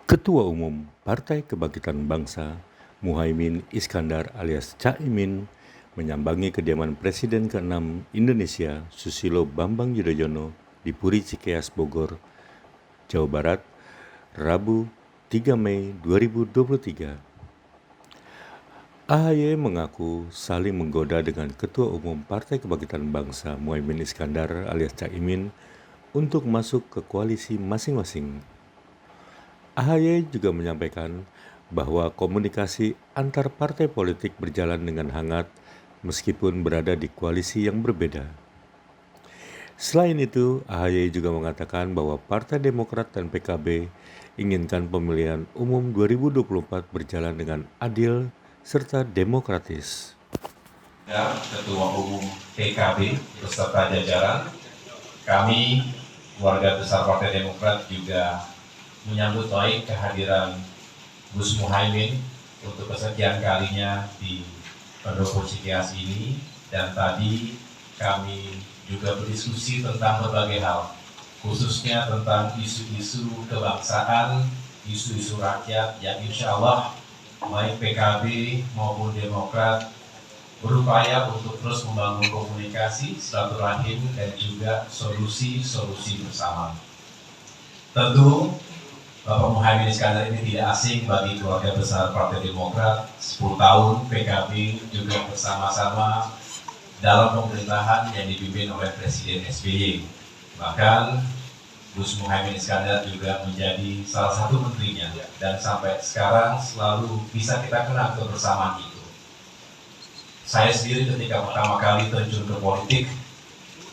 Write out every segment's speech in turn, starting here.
Ketua Umum Partai Kebangkitan Bangsa, Muhaimin Iskandar alias Caimin, menyambangi kediaman Presiden ke-6 Indonesia, Susilo Bambang Yudhoyono di Puri Cikeas, Bogor, Jawa Barat, Rabu 3 Mei 2023. AHY mengaku saling menggoda dengan Ketua Umum Partai Kebangkitan Bangsa, Muhaimin Iskandar alias Caimin, untuk masuk ke koalisi masing-masing. AHY juga menyampaikan bahwa komunikasi antar partai politik berjalan dengan hangat meskipun berada di koalisi yang berbeda. Selain itu, AHY juga mengatakan bahwa Partai Demokrat dan PKB inginkan pemilihan umum 2024 berjalan dengan adil serta demokratis. Ketua Umum PKB beserta jajaran, kami keluarga besar Partai Demokrat juga menyambut baik kehadiran Gus Muhaimin untuk kesekian kalinya di Pendopo Cikeas ini, dan tadi kami juga berdiskusi tentang berbagai hal, khususnya tentang isu-isu kebangsaan, isu-isu rakyat yang insya Allah baik PKB maupun Demokrat berupaya untuk terus membangun komunikasi, silaturahim, dan juga solusi-solusi bersama. Tentu Bapak Muhaimin Iskandar ini tidak asing bagi keluarga besar Partai Demokrat. 10 tahun PKB juga bersama-sama dalam pemerintahan yang dipimpin oleh Presiden SBY. Bahkan Gus Muhaimin Iskandar juga menjadi salah satu menterinya, dan sampai sekarang selalu bisa kita kenang kebersamaan itu. Saya sendiri ketika pertama kali terjun ke politik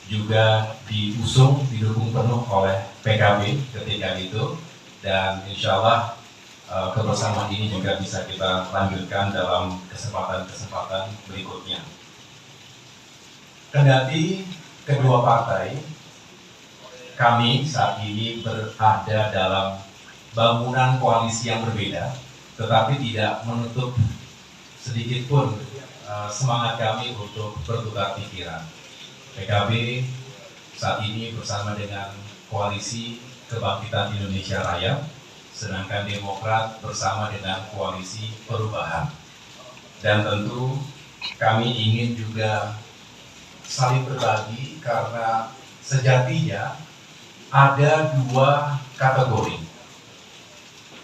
juga didukung penuh oleh PKB ketika itu, dan insya Allah kebersamaan ini juga bisa kita lanjutkan dalam kesempatan-kesempatan berikutnya. Kendati kedua partai, kami saat ini berada dalam bangunan koalisi yang berbeda, tetapi tidak menutup sedikit pun semangat kami untuk bertukar pikiran. PKB saat ini bersama dengan koalisi Kebangkitan Indonesia Raya, sedangkan Demokrat bersama dengan koalisi perubahan. Dan tentu kami ingin juga saling berbagi, karena sejatinya ada dua kategori,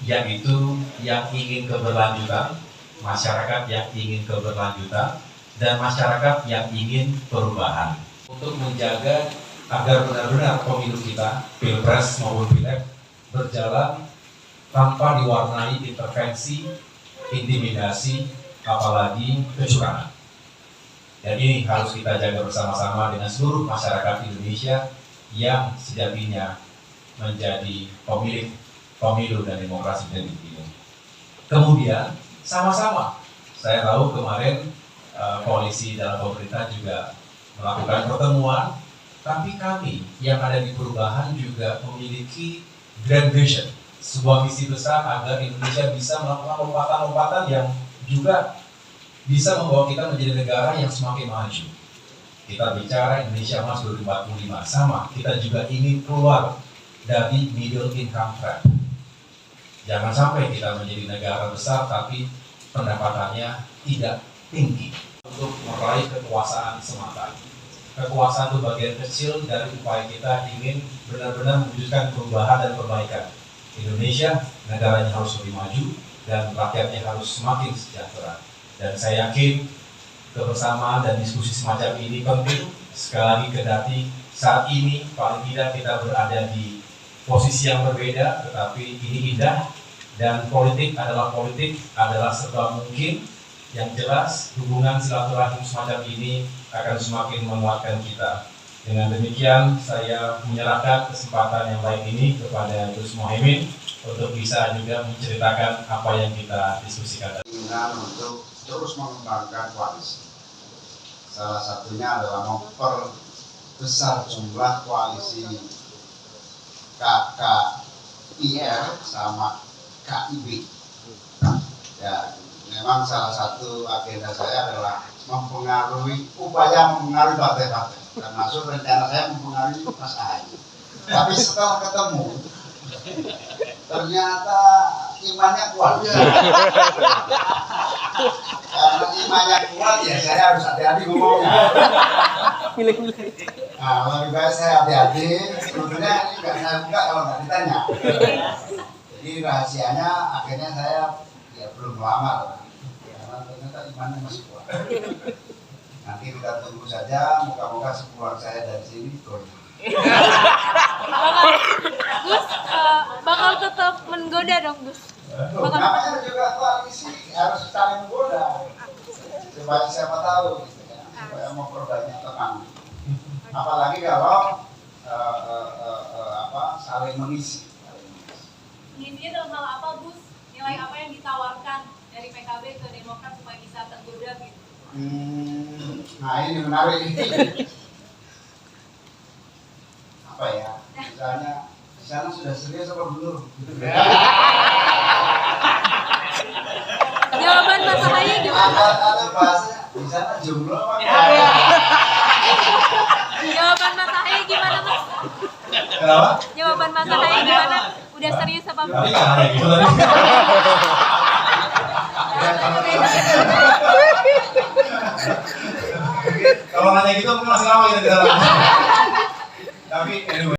yaitu yang ingin keberlanjutan, masyarakat yang ingin keberlanjutan, dan masyarakat yang ingin perubahan. Untuk menjaga agar benar-benar pemilu kita, Pilpres maupun Pileg, berjalan tanpa diwarnai intervensi, intimidasi, apalagi kecurangan. Dan ini harus kita jaga bersama-sama dengan seluruh masyarakat Indonesia yang sejatinya menjadi pemilik pemilu dan demokrasi ini. Kemudian sama-sama, saya tahu kemarin koalisi dalam pemerintah juga melakukan pertemuan, tapi kami yang ada di perubahan juga memiliki grand vision, sebuah visi besar agar Indonesia bisa melakukan lompatan-lompatan yang juga bisa membawa kita menjadi negara yang semakin maju. Kita bicara Indonesia Emas 2045, sama, kita juga ingin keluar dari middle income trap. Jangan sampai kita menjadi negara besar tapi pendapatannya tidak tinggi untuk meraih kekuasaan semata. Kekuasaan itu bagian kecil dari upaya kita ingin benar-benar mewujudkan perubahan dan perbaikan. Indonesia, negaranya harus lebih maju dan rakyatnya harus semakin sejahtera. Dan saya yakin kebersamaan dan diskusi semacam ini penting. Sekali lagi, kendati saat ini paling tidak kita berada di posisi yang berbeda, tetapi ini indah, dan politik adalah serba mungkin. Yang jelas, hubungan silaturahim semacam ini akan semakin menguatkan kita. Dengan demikian, saya menyerahkan kesempatan yang baik ini kepada Gus Muhaimin untuk bisa juga menceritakan apa yang kita diskusikan. Untuk terus mengembangkan koalisi. Salah satunya adalah memperbesar jumlah koalisi KKIR sama KIB. Ya, memang salah satu agenda saya adalah upaya mempengaruhi partai-partai, termasuk rencana saya mempengaruhi Mas AHY. Tapi setelah ketemu, ternyata imannya kuat. Karena imannya kuat ya saya harus hati-hati ngomongnya. Nah, lebih baik saya hati-hati. Sebetulnya ini nggak saya buka kalau nggak ditanya. Jadi rahasianya akhirnya saya ya belum melamar. Karena ternyata imannya masih kuat. Nanti kita tunggu saja, moga-moga sepulang saya dari sini gol. Gus, bakal tetap menggoda dong Gus. Namanya juga koalisi harus saling menggoda. Supaya siapa tahu, gitu ya. Supaya memperbanyak teman. Apalagi kalau saling mengisi. Intinya dalam hal apa Gus? Nilai apa yang ditawarkan dari PKB ke Demokrat supaya bisa tergoda gitu? Nah ini menarik ini. Apa ya? Misalnya di sana sudah serius apa belum? Jawaban Mas Ahaye gimana? Ada bahasanya di sana jomblo apa enggak? Jawaban Mas Ahaye gimana Mas? Kenapa? Jawaban Mas Ahaye gimana? Udah serius apa belum? Tapi nggak ada gitu tadi. Kalau nanya gitu mungkin masih lama kita di dalam. Tapi anyway.